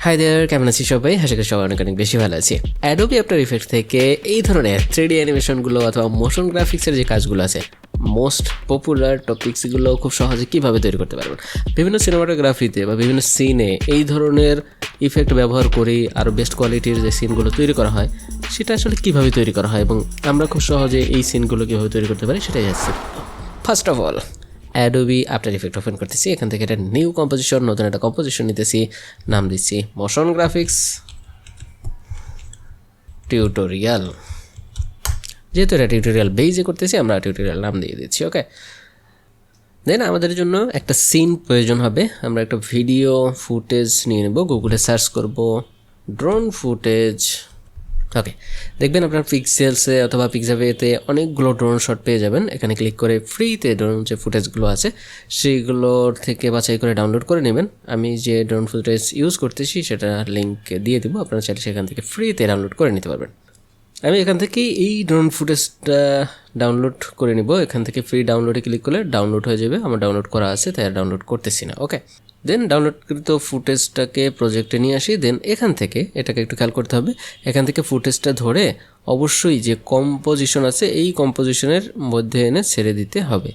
Hi there, কেমন আছি সবাই? আশা করি সবাই অনেক বেশি ভালো আছি। অ্যাডোবি আফটার ইফেক্ট থেকে এই ধরনের 3D অ্যানিমেশনগুলো অথবা মোশন গ্রাফিক্সের যে কাজগুলো আছে, মোস্ট পপুলার টপিকসগুলো খুব সহজে কীভাবে তৈরি করতে পারবেন, বিভিন্ন সিনেমাটোগ্রাফিতে বা বিভিন্ন সিনে এই ধরনের ইফেক্ট ব্যবহার করেই আরও বেস্ট কোয়ালিটির যে সিনগুলো তৈরি করা হয় সেটা আসলে কীভাবে তৈরি করা হয় এবং আমরা খুব সহজে এই সিনগুলো কীভাবে তৈরি করতে পারি সেটাই যাচ্ছে। First of all Adobe after effect open করতেছি। এখান থেকে একটা নিউ কম্পোজিশন, নতুন একটা কম্পোজিশন নিতেছি, নাম দিচ্ছি মোশন গ্রাফিক্স টিউটোরিয়াল। যেহেতু এটা টিউটোরিয়াল বেজে করতেছি, আমরা টিউটোরিয়াল নাম দিয়ে দিচ্ছি। ওকে, দেন আমাদের জন্য একটা সিন প্রয়োজন হবে। আমরা একটা ভিডিও ফুটেজ নিয়ে নেব, গুগলে সার্চ করব ড্রোন ফুটেজ। ওকে, দেখবেন আপনার পিক্সেলসে অথবা পিক্সাভেতে অনেকগুলো ড্রোন শট পেয়ে যাবেন। এখানে ক্লিক করে ফ্রিতে ড্রোন যে ফুটেজগুলো আছে সেইগুলোর থেকে বাছাই করে ডাউনলোড করে নেবেন। আমি যে ড্রোন ফুটেজ ইউজ করতেছি সেটা লিঙ্ক দিয়ে দেবো, আপনারা চাইলে সেখান থেকে ফ্রিতে ডাউনলোড করে নিতে পারবেন। আমি এখান থেকে এই ড্রোন ফুটেজটা ডাউনলোড করে নিব। এখান থেকে ফ্রি ডাউনলোডে ক্লিক করলে ডাউনলোড হয়ে যাবে। আমার ডাউনলোড করা আছে তাই আর ডাউনলোড করতেছি না। ওকে, দেন ডাউনলোডকৃত ফুটেজটাকে প্রজেক্টে নিয়ে আসি। দেন এখান থেকে এটাকে একটু খেয়াল করতে হবে, এখান থেকে ফুটেজটা ধরে অবশ্যই যে কম্পোজিশন আছে এই কম্পোজিশনের মধ্যে এনে ছেড়ে দিতে হবে,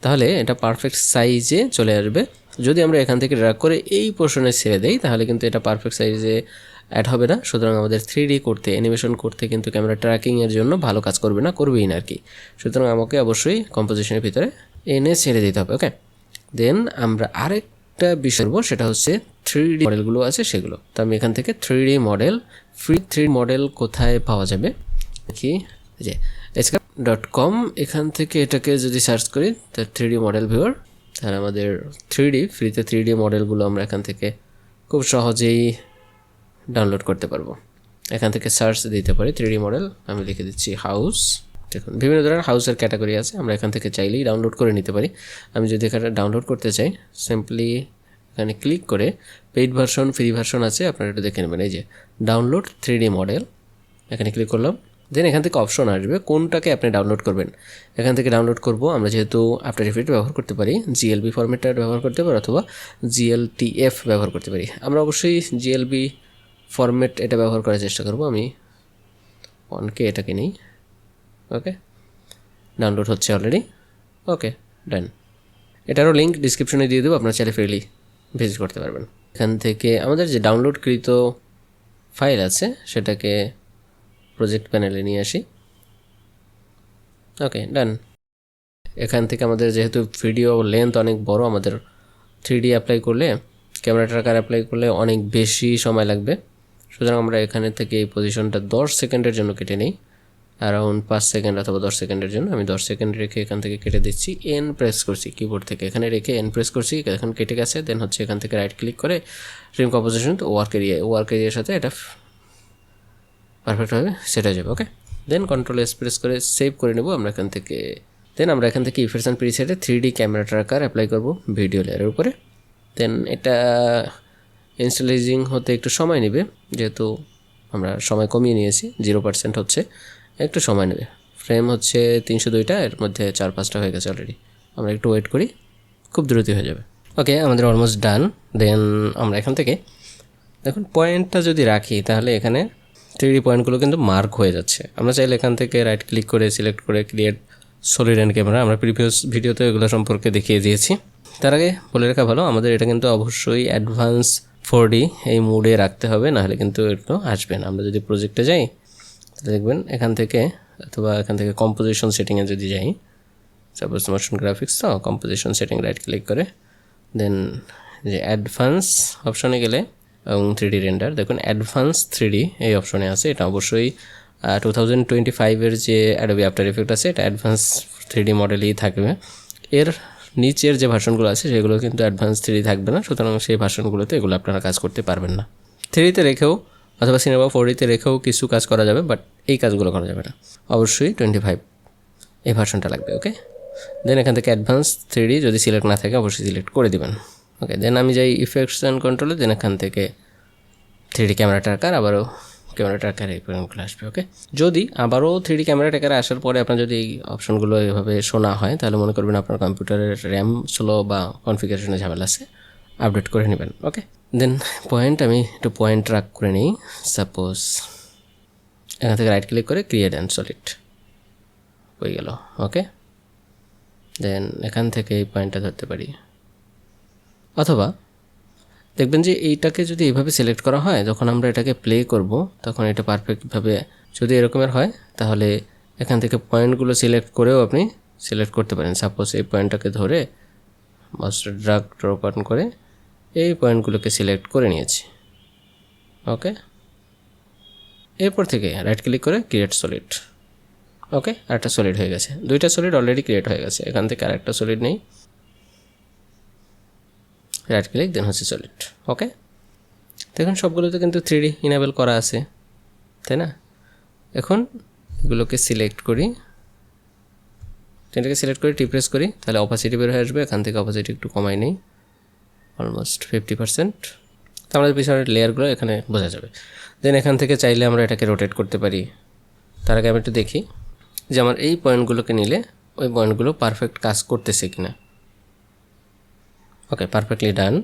তাহলে এটা পারফেক্ট সাইজে চলে আসবে। যদি আমরা এখান থেকে ড্র্যাগ করে এই পোর্শনে ছেড়ে দেই তাহলে কিন্তু এটা পারফেক্ট সাইজে অ্যাড হবে না। সুতরাং আমাদের 3D করতে, অ্যানিমেশন করতে কিন্তু ক্যামেরা ট্র্যাকিংয়ের জন্য ভালো কাজ করবে না, করবেই না আর কি। সুতরাং আমাকে অবশ্যই কম্পোজিশনের ভিতরে এনে ছেড়ে দিতে হবে। ওকে, দেন আমরা আরেকটা বিষয় করবো, সেটা হচ্ছে 3D মডেলগুলো আছে সেগুলো। তো আমি এখান থেকে 3D model, free 3D model কোথায় পাওয়া যাবে কি, যে sketch.com, এখান থেকে এটাকে যদি সার্চ করি তো 3D মডেল ভিউয়ার, তাহলে আমাদের 3D ফ্রিতে 3D মডেলগুলো আমরা এখান থেকে খুব সহজেই ডাউনলোড করতে পারবো। এখান থেকে সার্চ দিতে পারি 3D মডেল, আমি লিখে দিচ্ছি হাউস। দেখুন বিভিন্ন ধরনের হাউসের ক্যাটাগরি আছে, আমরা এখান থেকে চাইলেই ডাউনলোড করে নিতে পারি। আমি যদি এখানে ডাউনলোড করতে চাই সিম্পলি এখানে ক্লিক করে পেইড ভার্সন, ফ্রি ভার্সন আছে, আপনারা একটু দেখে নেবেন। এই যে ডাউনলোড 3D মডেল, এখানে ক্লিক করলাম। দেন এখান থেকে অপশন আসবে কোনটাকে আপনি ডাউনলোড করবেন। এখান থেকে ডাউনলোড করব আমরা যেহেতু আফটার ইফেক্ট ব্যবহার করতে পারি, জিএলবি ফরম্যাটটা ব্যবহার করতে পারি অথবা জিএলটিএফ ব্যবহার করতে পারি। আমরা অবশ্যই জিএলবি ফরম্যাট এটা ব্যবহার করার চেষ্টা করব। আমি অনকে এটাকে নিই। ওকে, ডাউনলোড হচ্ছে অলরেডি। ওকে, ডান। এটারও লিঙ্ক ডিসক্রিপশনে দিয়ে দেবো, আপনারা চাইলে ফ্রিলি ভিজিট করতে পারবেন। এখান থেকে আমাদের যে ডাউনলোডকৃত ফাইল আছে সেটাকে প্রজেক্ট প্যানেলে নিয়ে আসি। ওকে, ডান। এখান থেকে আমাদের যেহেতু ভিডিও লেন্থ অনেক বড়, আমাদের 3D অ্যাপ্লাই করলে, ক্যামেরা ট্র্যাকার অ্যাপ্লাই করলে অনেক বেশি সময় লাগবে। সুতরাং আমরা এখানে থেকে এই পজিশনটা 10 সেকেন্ডের জন্য কেটে নিই, অ্যারাউন্ড 5 সেকেন্ড অথবা 10 সেকেন্ডের জন্য। আমি 10 সেকেন্ড রেখে এখান থেকে কেটে দিচ্ছি, এন প্রেস করছি কিবোর্ড থেকে, এখানে রেখে এন প্রেস করছি, এখন কেটে গেছে। দেন হচ্ছে এখান থেকে রাইট ক্লিক করে ট্রিম কম্পোজিশন, তো ওয়ার্ক এরিয়ার সাথে এটা পারফেক্টভাবে সেট হয়ে যাবে। Okay, then control S press করে সেভ করে নেব আমরা এখান থেকে। দেন আমরা এখান থেকে ইফেক্টস অ্যান্ড প্রিসেটে 3D ক্যামেরা ট্র্যাকার অ্যাপ্লাই করব ভিডিও লেয়ারের উপরে। দেন এটা ইনস্টলাইজিং হতে একটু সময় নেবে, যেহেতু আমরা সময় কমিয়ে নিয়েছি, 0% হচ্ছে, একটু সময় নেবে। ফ্রেম হচ্ছে 302টা, এর মধ্যে 4-5টা হয়ে গেছে অলরেডি। আমরা একটু ওয়েট করি, খুব দ্রুত হয়ে যাবে। ওকে, আমাদের অলমোস্ট ডান। দেন আমরা এখান থেকে দেখুন পয়েন্টটা যদি রাখি তাহলে এখানে 3D পয়েন্টগুলো কিন্তু মার্ক হয়ে যাচ্ছে। আমরা চাইলে এখান থেকে রাইট ক্লিক করে সিলেক্ট করে ক্রিয়েট সলিড অ্যান্ড ক্যামেরা, আমরা প্রিভিয়াস ভিডিওতে এগুলো সম্পর্কে দেখিয়ে দিয়েছি। তার আগে বলে রাখা ভালো, আমাদের এটা কিন্তু অবশ্যই অ্যাডভান্স 4D এই মোডে রাখতে হবে, নাহলে কিন্তু এগুলো আসবে না। আমরা যদি প্রজেক্টে যাই তাহলে দেখবেন এখান থেকে, অথবা এখান থেকে কম্পোজিশন সেটিংয়ে যদি যাই, সাপোজ মোশন গ্রাফিক্স, তো কম্পোজিশন সেটিং রাইট ক্লিক করে দেন যে অ্যাডভান্স অপশনে গেলে এবং 3D রেন্ডার, দেখুন অ্যাডভান্স 3D এই অপশনে আছে। এটা অবশ্যই 2025-এর যে অ্যাডোবি আফটার ইফেক্ট আছে এটা অ্যাডভান্স 3D মডেলই থাকবে। এর নিচের যে ভার্সনগুলো আছে সেগুলো কিন্তু অ্যাডভান্স 3D থাকবে না, সুতরাং সেই ভার্সনগুলোতে এগুলো আপনারা কাজ করতে পারবেন না। 3Dতে রেখেও অথবা সিনেমা 4Dতে রেখেও কিছু কাজ করা যাবে, বাট এই কাজগুলো করা যাবে না। অবশ্যই 25 এই ভার্সনটা লাগবে। ওকে, দেন এখান থেকে অ্যাডভান্স 3D যদি সিলেক্ট না থাকে অবশ্যই সিলেক্ট করে দেবেন। ওকে, দেন আমি যাই ইফেক্টস অ্যান্ড কন্ট্রোলে, দেন এখান থেকে 3D ক্যামেরা ট্র্যাকার, আবারও ক্যামেরা ট্র্যাকার এই প্রোগ্রামগুলো আসবে। ওকে, যদি আবারও 3D ক্যামেরা ট্র্যাকারে আসার পরে আপনার যদি এই অপশনগুলো এভাবে শোনা হয় তাহলে মনে করবেন আপনার কম্পিউটারের র্যাম স্লো বা কনফিগারেশনে ঝামেলা আছে, আপডেট করে নেবেন। ওকে, দেন পয়েন্ট আমি একটু পয়েন্ট রাগ করে নিই। সাপোজ এখান থেকে রাইট ক্লিক করে ক্রিয়েট অ্যান্ড সলিড হয়ে গেল। ওকে, দেন এখান থেকে এই পয়েন্টটা ধরতে পারি, অথবা দেখবেন যে এইটাকে যদি এইভাবে সিলেক্ট করা হয়, যখন আমরা এটাকে প্লে করব তখন এটা পারফেক্টভাবে যদি এরকমের হয়, তাহলে এখান থেকে পয়েন্টগুলো সিলেক্ট করেও আপনি সিলেক্ট করতে পারেন। সাপোজ এই পয়েন্টটাকে ধরে মাউসটা ড্রাগ ড্রপ অন করে এই পয়েন্টগুলোকে সিলেক্ট করে নিয়েছি। ওকে, এরপর থেকে রাইট ক্লিক করে ক্রিয়েট সলিড। ওকে, আরেকটা সলিড হয়ে গেছে, দুইটা সলিড অলরেডি ক্রিয়েট হয়ে গেছে। এখান থেকে আরেকটা সলিড নেই, রাইট ক্লিক দেন হচ্ছে সলিড। ওকে, দেখুন সবগুলোতে কিন্তু 3D ইনেবল করা আছে, তাই না? এখন এগুলোকে সিলেক্ট করি, এটাকে সিলেক্ট করে প্রেস করি, তাহলে অপাসিটি বের হয়ে আসবে। এখান থেকে অপাসিটি একটু কমাই নেই, অলমোস্ট 50%। তো আমাদের পিছনের লেয়ারগুলো এখানে বোঝা যাবে। দেন এখান থেকে চাইলে আমরা এটাকে রোটেট করতে পারি। তার আগে আমি একটু দেখি যে আমার এই পয়েন্টগুলোকে নিলে ওই পয়েন্টগুলো পারফেক্ট কাজ করতেছে কিনা। ওকে, পারফেক্টলি ডান।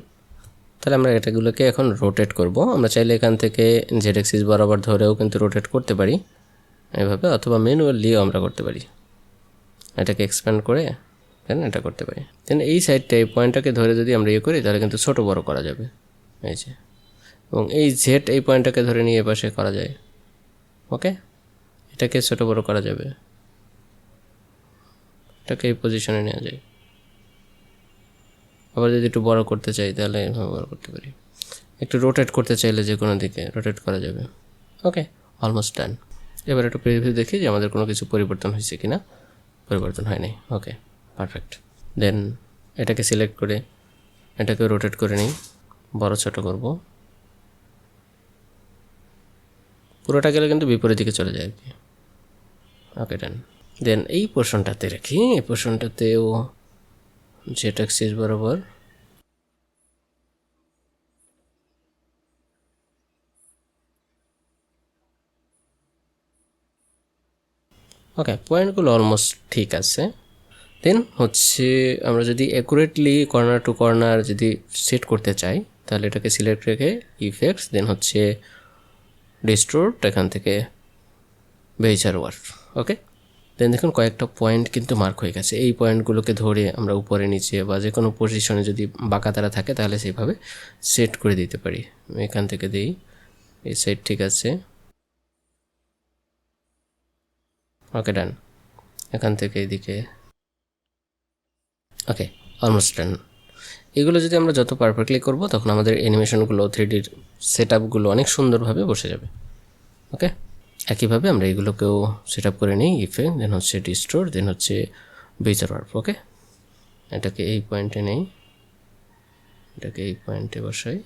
তাহলে আমরা এটাগুলোকে এখন রোটেট করব। আমরা চাইলে এখান থেকে জেড এক্সিস বরাবর ধরেও কিন্তু রোটেট করতে পারি এভাবে, অথবা ম্যানুয়ালিও আমরা করতে পারি। এটাকে এক্সপ্যান্ড করে দেন এটা করতে পারি। দেন এই সাইডটা এই পয়েন্টটাকে ধরে যদি আমরা ইয়ে করি তাহলে কিন্তু ছোটো বড়ো করা যাবে, এই যে। এবং এই জেড এই পয়েন্টটাকে ধরে নিয়ে পাশে করা যায়। ওকে, এটাকে ছোটো বড়ো করা যাবে, এটাকে এই পজিশনে নেওয়া যায়। আবার যদি একটু বড় করতে চাই তাহলে এভাবে বড় করতে পারি। একটু রোটেট করতে চাইলে যে কোনো দিকে রোটেট করা যাবে। ওকে, অলমোস্ট ডান। এবার একটু প্রিভিউ দেখি যে আমাদের কোনো কিছু পরিবর্তন হয়েছে কি না। পরিবর্তন হয়নি। ওকে, পারফেক্ট। দেন এটাকে সিলেক্ট করে এটাকে রোটেট করে নিই, বড় ছোট করব। পুরোটা গেলে কিন্তু বিপরীত দিকে চলে যায় আর কি। ওকে, ডান। দেন এই পোর্শনটাতে রাখি, এই পোর্শনটাতেও জেড অ্যাক্সিস বরাবর ওকে, পয়েন্টগুলো অলমোস্ট ঠিক আছে। দেন হচ্ছে আমরা যদি অ্যাকুরেটলি কর্নার টু কর্নার যদি সেট করতে চাই তাহলে এটাকে সিলেক্ট রেখে ইফেক্টস, দেন হচ্ছে ডিস্টোর্ট, এখান থেকে বেইচার ওয়ার্ক। ওকে, দেন দেখুন কয়েকটা পয়েন্ট কিন্তু মার্ক হয়ে গেছে। এই পয়েন্টগুলোকে ধরে আমরা উপরে নিচে বা যে কোনো পজিশনে যদি বাঁকা তারা থাকে তাহলে সেইভাবে সেট করে দিতে পারি। এখান থেকে দিই, এই সাইড ঠিক আছে। ওকে, ডান। এখান থেকে এদিকে ওকে, অলমোস্ট ডান। এগুলো যদি আমরা যত পারফেক্টলি করব তখন আমাদের অ্যানিমেশনগুলো 3Dর সেট আপগুলো অনেক সুন্দরভাবে বসে যাবে। ওকে, একইভাবে আমরা এগুলোকেও সেট আপ করে নিই, ইফেক্ট, দেন হচ্ছে ডিস্টোর, দেন হচ্ছে বেইচার ওয়ার্ক। ওকে, এটাকে এই পয়েন্টে নেই, এটাকে এই পয়েন্টে বসাই।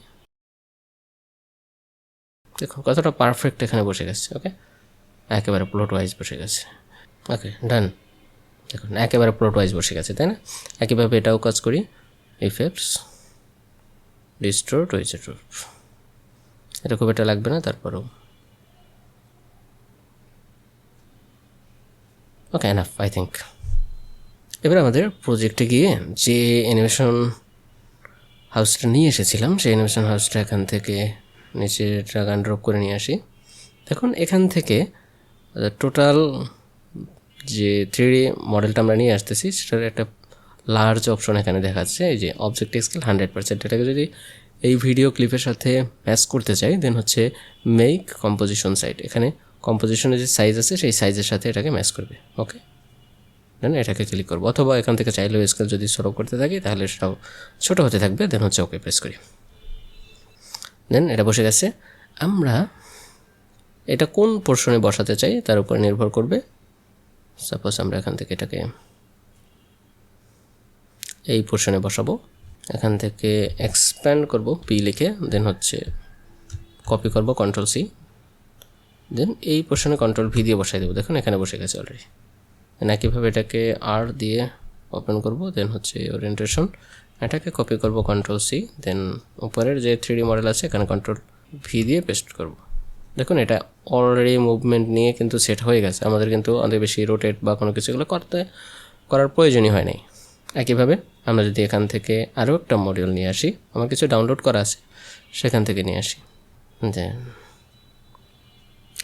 দেখুন কতটা পারফেক্ট এখানে বসে গেছে। ওকে, একেবারে প্লট ওয়াইজ বসে গেছে। ওকে, ডান। দেখুন একেবারে প্লট ওয়াইজ বসে গেছে, তাই না? একইভাবে এটাও কাজ করি, ইফেক্টস, ডিস্টোর্ট, বেইচার ওয়ার্ক। এটা খুব একটা লাগবে না, তারপরেও ওকে, এনাফ আই থিঙ্ক। এবার আমাদের প্রজেক্টে গিয়ে যে অ্যানিমেশন হাউসটা নিয়ে এসেছিলাম সেই অ্যানিমেশন হাউসটা এখান থেকে নিচে ড্র্যাগ অ্যান্ড ড্রপ করে নিয়ে আসি। দেখুন এখান থেকে টোটাল যে 3D মডেলটা আমরা নিয়ে আসতেছি সেটার একটা লার্জ অপশন এখানে দেখাচ্ছে, এই যে অবজেক্ট স্কেল 100%। এটাকে যদি এই ভিডিও ক্লিপের সাথে ম্যাচ করতে চাই দেন হচ্ছে মেক কম্পোজিশন সাইড, এখানে কম্পোজিশনের যে সাইজ আছে সেই সাইজের সাথে এটাকে ম্যাচ করবে। ওকে, দেন এটাকে ক্লিক করবো, অথবা এখান থেকে চাইলেও স্কেল যদি সরব করতে থাকি তাহলে সেটাও ছোটো হতে থাকবে। দেন হচ্ছে ওকে প্রেস করি, দেন এটা বসে গেছে। আমরা এটা কোন পোর্শনে বসাতে চাই তার উপর নির্ভর করবে। সাপোজ আমরা এখান থেকে এটাকে এই পোর্শনে বসাবো, এখান থেকে এক্সপ্যান্ড করব পি লিখে, দেন হচ্ছে কপি করব কন্ট্রোল সি, দেন এই পোর্শনে কন্ট্রোল ভি দিয়ে বসাই দেবো। দেখুন এখানে বসে গেছে অলরেডি। একইভাবে এটাকে আর দিয়ে ওপেন করব, দেন হচ্ছে ওরিয়েন্টেশন, এটাকে কপি করব কন্ট্রোল সি, দেন উপরের যে 3D মডেল আছে এখানে কন্ট্রোল ভি দিয়ে পেস্ট করব। দেখুন এটা অলরেডি মুভমেন্ট নিয়ে কিন্তু সেট হয়ে গেছে, আমাদের কিন্তু অনেক বেশি রোটেট বা কোনো কিছু এগুলো করার প্রয়োজনই হয় নাই। একইভাবে আমরা যদি এখান থেকে আরও একটা মডিউল নিয়ে আসি, আমার কিছু ডাউনলোড করা আছে সেখান থেকে নিয়ে আসি, দেন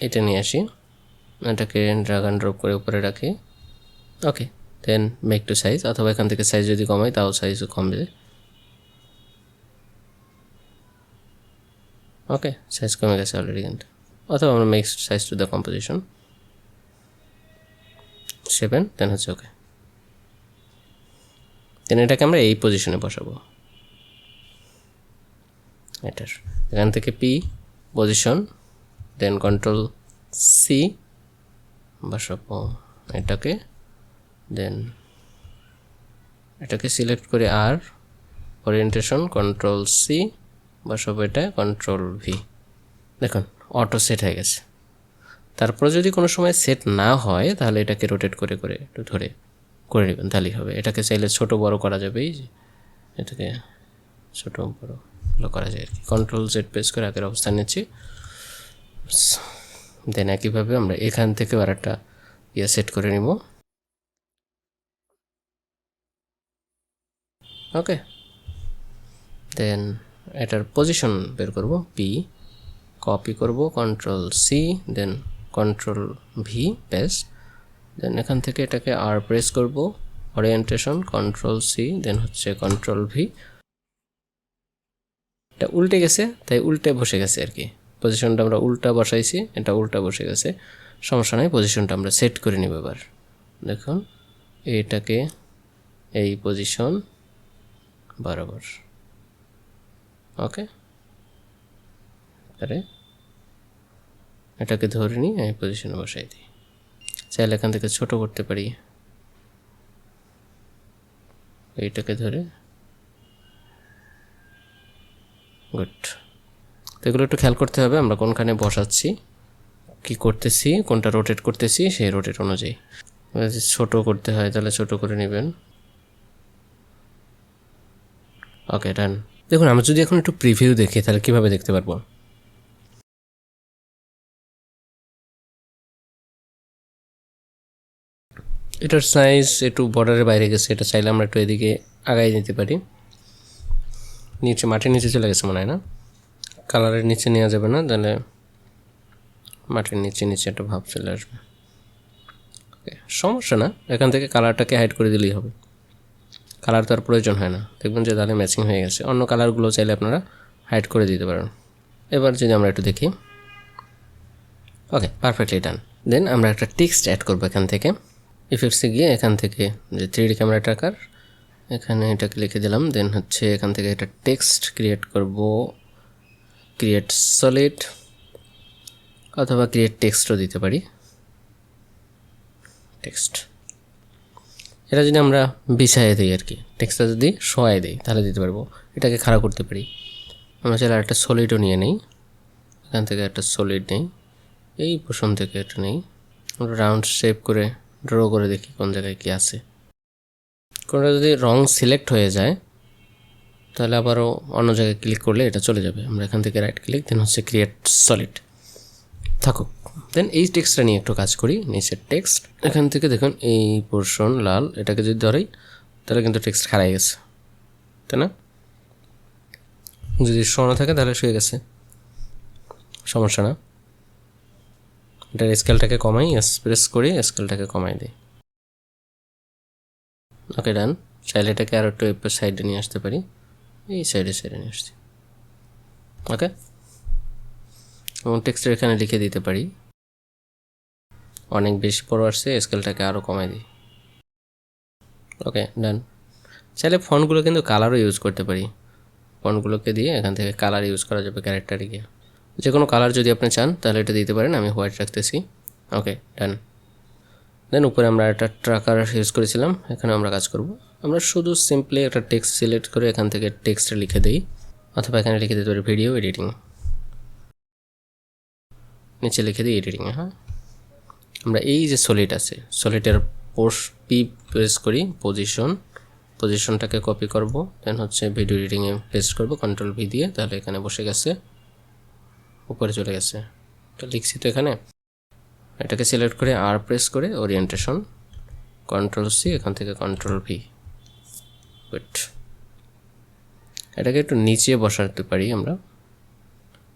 এটা নিয়ে আসি, এটাকে ড্রাগ অ্যান্ড ড্রপ করে উপরে রাখি। ওকে, দেন মেক টু সাইজ, অথবা এখান থেকে সাইজ যদি কমাই তাও সাইজও কমবে। ওকে, সাইজ কমে গেছে অলরেডি কিন্তু, অথবা আমরা make size to the composition 7, দেন হচ্ছে ওকে। দেন এটাকে আমরা এই পজিশনে বসাবো, এটার এখান থেকে পি পজিশন, দেন কন্ট্রোল সি বসাবো এটাকে, দেন এটাকে সিলেক্ট করে আর ওরিয়েন্টেশন কন্ট্রোল সি বসাবো, এটা কন্ট্রোল ভি। দেখুন অটো সেট হয়ে গেছে। তারপরে যদি কোনো সময় সেট না হয় তাহলে এটাকে রোটেট করে করে একটু ধরে করে নেবেন, তাহলেই হবে। এটাকে চাইলে ছোট বড় করা যাবে, এই যে এটাকে ছোট বড় করা যায় আর কি। কন্ট্রোল জেড প্রেস করে আগের অবস্থান নিচ্ছি। দেন একইভাবে আমরা এখান থেকেও আর একটা সেট করে নিব। ওকে, দেন এটার পজিশন বের করব, পি কপি করব, কন্ট্রোল সি, দেন কন্ট্রোল ভি পেস্ট, দেন এখান থেকে এটাকে আর প্রেস করব, ওরিয়েন্টেশন কন্ট্রোল সি, দেন হচ্ছে কন্ট্রোল ভি। এটা উল্টে গেছে তাই উল্টে বসে গেছে আর কি, পজিশনটা আমরা উল্টা বসাইছি, এটা উল্টা বসে গেছে, সমস্যা নেই। পজিশনটা আমরা সেট করে নিব এবার। দেখুন এটাকে এই পজিশন বরাবর, ওকে, আরে এটাকে ধরে নিই এই পজিশনে বসাই দিই। চাইলে এখান থেকে ছোট করতে পারি, এইটাকে ধরে। গুড। তো এগুলো একটু খেয়াল করতে হবে আমরা কোনখানে বসাচ্ছি, কি করতেছি, কোনটা রোটেট করতেছি, সেই রোটেট অনুযায়ী। যদি ছোট করতে হয় তাহলে ছোট করে নেবেন। ওকে, ডান। দেখুন আমরা যদি এখন একটু প্রিভিউ দেখি তাহলে কীভাবে দেখতে পারবো। এটার সাইজ একটু বর্ডারের বাইরে গেছে, এটা চাইলে আমরা একটু এদিকে আগাই নিতে পারি। নিচে মাটির নিচে চলে গেছে মনে হয় না, কালারের নিচে নেওয়া যাবে না, তাহলে মাটির নিচে নিচে একটা ভাব চলে আসবে। ওকে, সমস্যা না, এখান থেকে কালারটাকে হাইড করে দিলেই হবে, কালার তো আর প্রয়োজন হয় না। দেখবেন যে তাহলে ম্যাচিং হয়ে গেছে। অন্য কালারগুলো চাইলে আপনারা হাইড করে দিতে পারেন। এবার যদি আমরা একটু দেখি, ওকে, পারফেক্টলি ডান। দেন আমরা একটা টেক্সট অ্যাড করবো এখান থেকে, ইফেক্টসে গিয়ে এখান থেকে যে 3D ক্যামেরা ট্র্যাকার, এখানে এটাকে লিখে দিলাম। দেন হচ্ছে এখান থেকে একটা টেক্সট ক্রিয়েট করব, ক্রিয়েট সলিড অথবা ক্রিয়েট টেক্সটও দিতে পারি। টেক্সট এটা যদি আমরা বিছাইয়ে দিই আর কি, টেক্সটটা যদি শোয়াই দিই তাহলে দিতে পারবো। এটাকে খাড়া করতে পারি। আমরা চাইলে একটা সলিডও নিয়ে নিই, এখান থেকে একটা সলিড নেই, এই পোর্শন থেকে এটা নেই, আমরা রাউন্ড শেপ করে ড্র করে দেখি কোন জায়গায় কী আছে। কোনটা যদি রং সিলেক্ট হয়ে যায় তাহলে আবারও অন্য জায়গায় ক্লিক করলে এটা চলে যাবে। আমরা এখান থেকে রাইট ক্লিক, দেন হচ্ছে ক্রিয়েট সলিড থাকুক। দেন এই টেক্সটটা নিয়ে একটু কাজ করি, নিচের টেক্সট এখান থেকে দেখুন এই পোর্শন লাল, এটাকে যদি ধরেই তাহলে কিন্তু টেক্সট হারাই গেছে, তাই না? যদি শোনা থাকে তাহলে শুয়ে গেছে, সমস্যা না। এটার স্কেলটাকে কমাই, প্রেস করি, স্কেলটাকে কমাই দিই। ওকে, ডান। চাইলে এটাকে আরও একটু সাইডে নিয়ে আসতে পারি, এই সাইডে নিয়ে আসছি। ওকে, এবং টেক্সটের এখানে লিখে দিতে পারি, অনেক বেশি বড় আসছে, স্কেলটাকে আরও কমাই দিই। ওকে, ডান। চাইলে ফন্টগুলো কিন্তু কালারও ইউজ করতে পারি, ফন্টগুলোকে দিয়ে এখান থেকে কালার ইউজ করা যাবে ক্যারেক্টারে গিয়ে। যে কোনো কালার যদি আপনি চান তাহলে এটা দিতে পারেন, আমি হোয়াইট রাখতেছি। ওকে, ডান। দেন উপরে আমরা একটা ট্র্যাকার ইউজ করেছিলাম, এখানে আমরা কাজ করব। আমরা শুধু সিম্পলি একটা টেক্সট সিলেক্ট করে এখান থেকে টেক্সটটা লিখে দিই, অথবা এখানে লিখে দিতে পারি ভিডিও এডিটিং, নিচে লিখে দিই এডিটিং। হ্যাঁ, আমরা এই যে সলিড আছে, সলিডের পি প্রেস করি, পজিশনটাকে কপি করব, দেন হচ্ছে ভিডিও এডিটিংয়ে পেস্ট করব কন্ট্রোল ভি দিয়ে, তাহলে এখানে বসে গেছে, উপরে চলে গেছে। এটা লিখছি তো এখানে, এটাকে সিলেক্ট করে আর প্রেস করে ওরিয়েন্টেশন কন্ট্রোল সি, এখান থেকে কন্ট্রোল ভি। গুড। এটাকে একটু নিচে বসাতে পারি আমরা,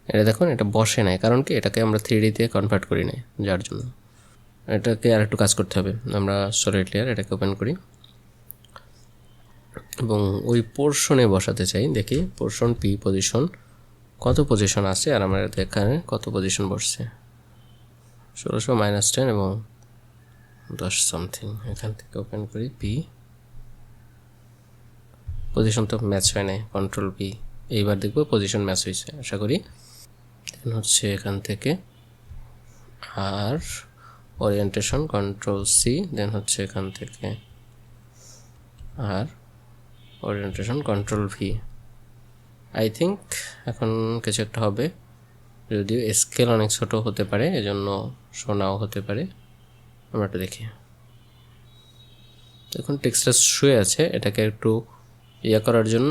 এটা দেখুন এটা বসে নাই, কারণ কি এটাকে আমরা 3D-তে কনভার্ট করি নাই, যার জন্য এটাকে আর একটু কাজ করতে হবে। আমরা সলিড লেয়ার এটাকে ওপেন করি এবং ওই পোর্শনে বসাতে চাই। দেখি পোর্শন পি পজিশন কত পজিশন আছে, আর আমার এখানে কত পজিশন বসছে, 1600 -10 এবং 10 সামথিং। এখান থেকে ওপেন করি পি, পজিশন তো ম্যাচ হয় নাই, কন্ট্রোল পি। এইবার দেখবো পজিশন ম্যাচ হয়েছে আশা করি। দেন হচ্ছে এখান থেকে আর ওরিয়েন্টেশন কন্ট্রোল সি, দেন হচ্ছে এখান থেকে আর orientation control V. I think এখন কিছু একটা হবে, যদিও স্কেল অনেক ছোট হতে পারে, এজন্য শোনাও হতে পারে। আমরা একটু দেখি, এখন টেক্সটটা শুয়ে আছে, এটাকে একটু করার জন্য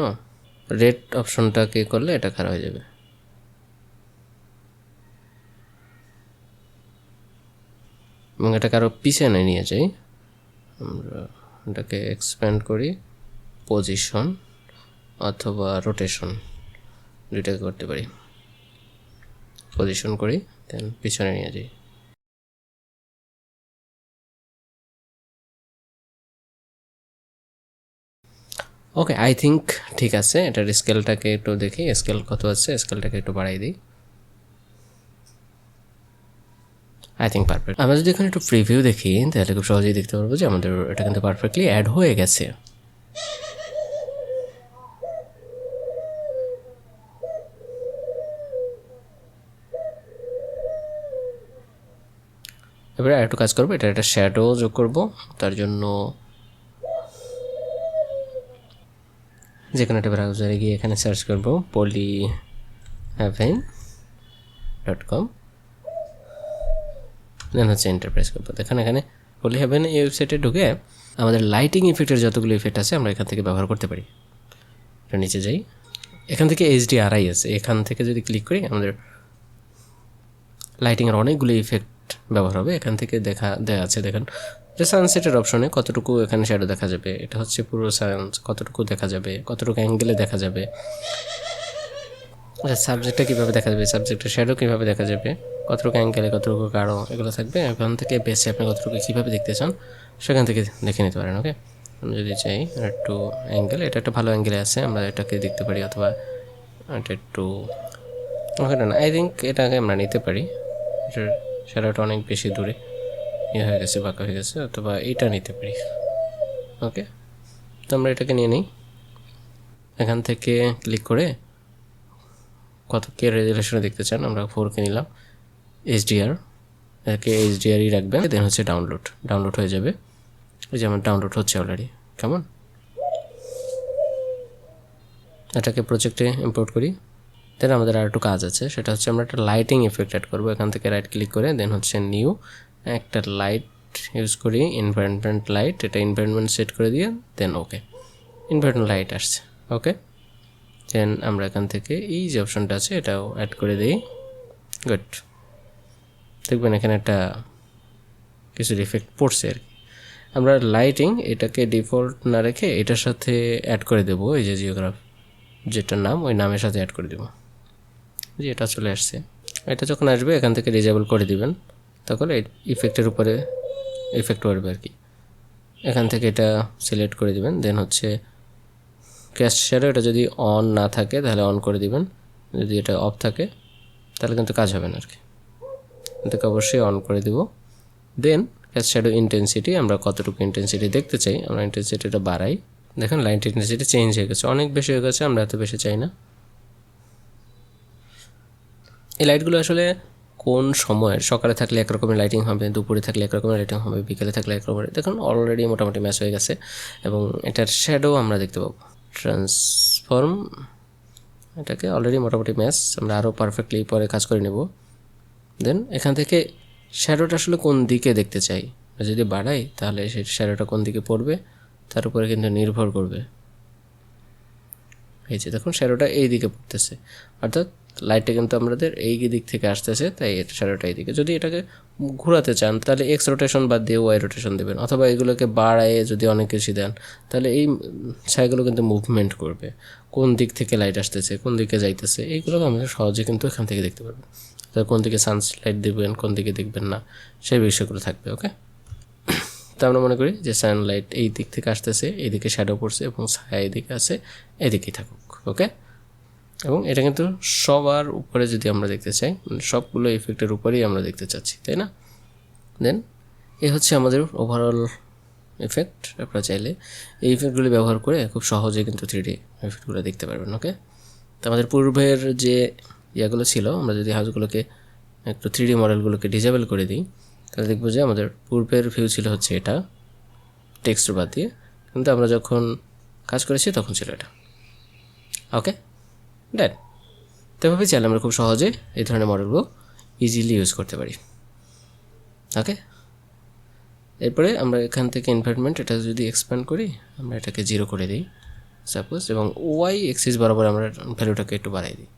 রেড অপশনটাকে করলে এটা খারাপ হয়ে যাবে। এবং এটাকে আরও পিছনে নিয়ে যাই, আমরা এটাকে এক্সপ্যান্ড করি, পজিশন অথবা রোটেশন দুইটাকে করতে পারি। পজিশন করি দেন পিছনে নিয়ে যাই। ওকে, আই থিঙ্ক ঠিক আছে। এটার স্কেলটাকে একটু দেখি, স্কেল কত আছে, স্কেলটাকে একটু বাড়াই দিই। I think perfect. আমরা যদি এখানে একটু প্রিভিউ দেখি তাহলে খুব সহজেই দেখতে পারবো যে আমাদের এটা কিন্তু পারফেক্টলি অ্যাড হয়ে গেছে। এবারে আরেকটু কাজ করবো, এটা একটা শ্যাডো যোগ করব। তার জন্য যে কোনো একটা ব্রাউজারে গিয়ে এখানে সার্চ করব polyheaven.com, দেন হচ্ছে এন্টারপ্রাইজ করবো। দেখেন এখানে polyheaven এই ওয়েবসাইটে ঢুকে আমাদের লাইটিং ইফেক্টের যতগুলো ইফেক্ট আছে আমরা এখান থেকে ব্যবহার করতে পারি। এটা নিচে যাই, এখান থেকে HDRI আছে, এখান থেকে যদি ক্লিক করি আমাদের লাইটিংয়ের অনেকগুলো ইফেক্ট ব্যবহার হবে। এখান থেকে দেওয়া আছে, দেখেন যে সানসেটের অপশনে কতটুকু এখানে শ্যাডো দেখা যাবে, এটা হচ্ছে পুরো সানস কতটুকু দেখা যাবে, কতটুকু অ্যাঙ্গেলে দেখা যাবে, আচ্ছা সাবজেক্টটা কীভাবে দেখা যাবে, সাবজেক্টের শ্যাডো কীভাবে দেখা যাবে, কতটুকু অ্যাঙ্গেলে কতটুকু গাঢ়, এগুলো থাকবে। এখান থেকে বেছে আপনি কতটুকু কীভাবে দেখতে চান সেখান থেকে দেখে নিতে পারেন। ওকে, আমি যদি চাই একটু অ্যাঙ্গেল, এটা একটা ভালো অ্যাঙ্গেলে আছে, আমরা এটাকে দেখতে পারি, অথবা এটা একটু ওখানে না, আই থিঙ্ক এটাকে আমরা নিতে পারি, এটার শ্যাডোটা অনেক বেশি দূরে হয়ে গেছে, বাঁকা হয়ে গেছে, অথবা এইটা নিতে পারি। ওকে, তো আমরা এটাকে নিয়ে নিই, এখান থেকে ক্লিক করে কত কে রেজুলেশনে দেখতে চান, আমরা 4K নিলাম। HDR এটাকে HDR-ই রাখবেন, দেন হচ্ছে ডাউনলোড হয়ে যাবে। এই যে আমার ডাউনলোড হচ্ছে অলরেডি, কেমন। এটাকে প্রজেক্টে ইম্পোর্ট করি। দেন আমাদের আর একটু কাজ আছে, সেটা হচ্ছে আমরা একটা লাইটিং এফেক্ট অ্যাড করবো। এখান থেকে রাইট ক্লিক করে দেন হচ্ছে নিউ, একটা লাইট ইউজ করি, এনভায়রনমেন্ট লাইট, এটা এনভায়রনমেন্ট সেট করে দিয়ে দেন ওকে, এনভায়রনমেন্ট লাইট আসছে। ওকে, দেন আমরা এখান থেকে এই যে অপশনটা আছে এটাও অ্যাড করে দিই। গুড, দেখবেন এখানে একটা কিছু ইফেক্ট পড়ছে আর কি। আমরা লাইটিং এটাকে ডিফল্ট না রেখে এটার সাথে অ্যাড করে দেবো, এই যে জিওগ্রাফ যেটার নাম, ওই নামের সাথে অ্যাড করে দেবো। যে এটা চলে আসছে, এটা যখন আসবে এখান থেকে ডিজেবল করে দিবেন, তখন এই ইফেক্টের উপরে ইফেক্ট পড়বে আর কি। এখান থেকে এটা সিলেক্ট করে দিবেন, দেন হচ্ছে ক্যাস্ট শ্যাডো, এটা যদি অন না থাকে তাহলে অন করে দিবেন, যদি এটা অফ থাকে তাহলে কিন্তু কাজ হবে না আর কি। এটাকে অবশ্যই অন করে দিব। দেন ক্যাস্ট শ্যাডো ইন্টেন্সিটি, আমরা কতটুকু ইন্টেন্সিটি দেখতে চাই, আমরা ইন্টেন্সিটিটা বাড়াই। দেখেন লাইট ইন্টেন্সিটি চেঞ্জ হয়ে গেছে, অনেক বেশি হয়ে গেছে, আমরা এত বেশি চাই না। এই লাইটগুলো আসলে কোন সময়ের, সকালে থাকলে একরকমের লাইটিং হবে, দুপুরে থাকলে একরকমের লাইটিং হবে, বিকেলে থাকলে একরকমের। দেখুন অলরেডি মোটামুটি ম্যাচ হয়ে গেছে এবং এটার শ্যাডো আমরা দেখতে পাবো। ট্রান্সফর্ম, এটাকে অলরেডি মোটামুটি ম্যাচ, আমরা আরও পারফেক্টলি পরে কাজ করে নেব। দেন এখান থেকে শ্যাডোটা আসলে কোন দিকে দেখতে চাই, যদি বাড়াই তাহলে সেই শ্যাডোটা কোন দিকে পড়বে তার উপরে কিন্তু নির্ভর করবে। এই যে দেখুন শ্যাডোটা এই দিকে পড়তেছে, অর্থাৎ লাইটটা কিন্তু আমাদের এই দিক থেকে আসতেছে, তাই এটা শ্যাডোটা এইদিকে। যদি এটাকে ঘোরাতে চান তাহলে এক্স রোটেশন বাদ দিয়ে ওয়াই রোটেশন দেবেন, অথবা এগুলোকে বাড়ায়ে যদি অনেক কিছু দেন তাহলে এই ছায়াগুলো কিন্তু মুভমেন্ট করবে, কোন দিক থেকে লাইট আসতেছে, কোন দিকে যাইতেছে, এইগুলো আমরা সহজে কিন্তু এখান থেকে দেখতে পারবেন। তাহলে কোন দিকে সানলাইট দেবেন, কোন দিকে দেখবেন না, সেই বিষয়গুলো থাকবে। ওকে, তো আমরা মনে করি যে সানলাইট এই দিক থেকে আসতেছে, এইদিকে শ্যাডো পড়ছে এবং ছায়া এইদিকে আছে, এদিকেই থাকুক। ওকে, এবং এটা কিন্তু সবার উপরে যদি আমরা দেখতে চাই, মানে সবগুলো ইফেক্টের উপরেই আমরা দেখতে চাচ্ছি, তাই না? দেন এই হচ্ছে আমাদের ওভারঅল ইফেক্ট। আপনারা চাইলে এই ইফেক্টগুলি ব্যবহার করে খুব সহজে কিন্তু 3D ইফেক্টগুলো দেখতে পারবেন। ওকে, তো আমাদের পূর্বের যে ইয়াগুলো ছিল, আমরা যদি হাউসগুলোকে একটু 3D মডেলগুলোকে ডিজেবল করে দিই তাহলে দেখবো যে আমাদের পূর্বের ভিউ ছিল হচ্ছে এটা টেক্সচার বাদ দিয়ে, কিন্তু আমরা যখন কাজ করেছি তখন ছিল এটা। ওকে, দেন তো এভাবে চাইলে আমরা খুব সহজে এই ধরনের মডেলগুলো ইজিলি ইউজ করতে পারি। ওকে, এরপরে আমরা এখান থেকে এনভায়রনমেন্ট এটা যদি এক্সপ্যান্ড করি, আমরা এটাকে 0 করে দিই সাপোজ, এবং ওয়াই এক্সিস বরাবর আমরা ভ্যালুটাকে একটু বাড়াই দিই।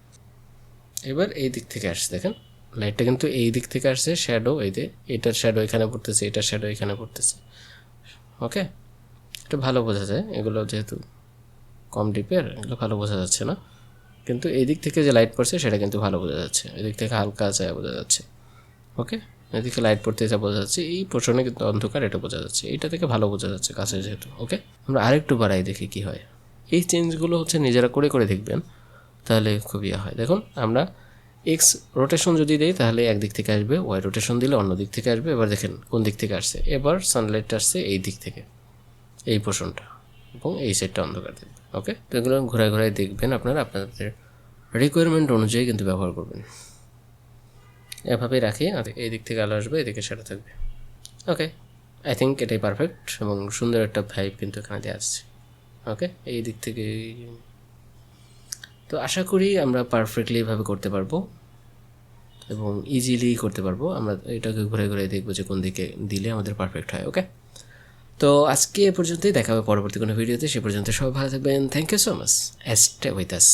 এবার এই দিক থেকে আসছে, দেখেন লাইটটা কিন্তু এই দিক থেকে আসছে, শ্যাডো এই যে এটার শ্যাডো এখানে পড়তেছে, এটার শ্যাডো এখানে পড়তেছে। ওকে, এটা ভালো বোঝা যায়, এগুলো যেহেতু কম ডিপের এগুলো ভালো বোঝা যাচ্ছে না, কিন্তু এই দিক থেকে যে লাইট পড়ছে সেটা কিন্তু ভালো বোঝা যাচ্ছে, এদিক থেকে হালকা ছায়া বোঝা যাচ্ছে। ওকে, এদিকে লাইট পড়তে যা বোঝা যাচ্ছে, এই পোর্শনে কিন্তু অন্ধকার, এটা বোঝা যাচ্ছে, এইটা থেকে ভালো বোঝা যাচ্ছে কাছে যেহেতু। ওকে, আমরা আরেকটু বাড়াই দেখি কি হয়। এই চেঞ্জগুলো হচ্ছে নিজেরা করে করে দেখবেন, তাহলে খুব ইয়ে হয়। দেখুন আমরা এক্স রোটেশন যদি দিই তাহলে একদিক থেকে আসবে, ওয়াই রোটেশন দিলে অন্য দিক থেকে আসবে। এবার দেখেন কোন দিক থেকে আসছে, এবার সানলাইটটা আসছে এই দিক থেকে, এই পোর্শনটা, এবং এই সাইডটা অন্ধকার দেখবে। ওকে, তো এগুলো ঘোরায় ঘোরায় দেখবেন আপনারা, আপনাদের রিকোয়ারমেন্ট অনুযায়ী কিন্তু ব্যবহার করবেন। এভাবেই রাখি, আর এই দিক থেকে আলো আসবে, এদিকে সেটা থাকবে। ওকে, আই থিঙ্ক এটাই পারফেক্ট এবং সুন্দর একটা ভাইব কিন্তু এখানে দেওয়া আসছে। ওকে, এই দিক থেকে তো আশা করি আমরা পারফেক্টলি এভাবে করতে পারবো এবং ইজিলি করতে পারবো। আমরা এটাকে ঘুরে ঘুরে দেখবো যে কোন দিকে দিলে আমাদের পারফেক্ট হয়। ওকে, তো আজকে এ পর্যন্তই, দেখা হবে পরবর্তী কোনো ভিডিওতে। সে পর্যন্ত সবাই ভালো থাকবেন। Thank you so much, stay with us.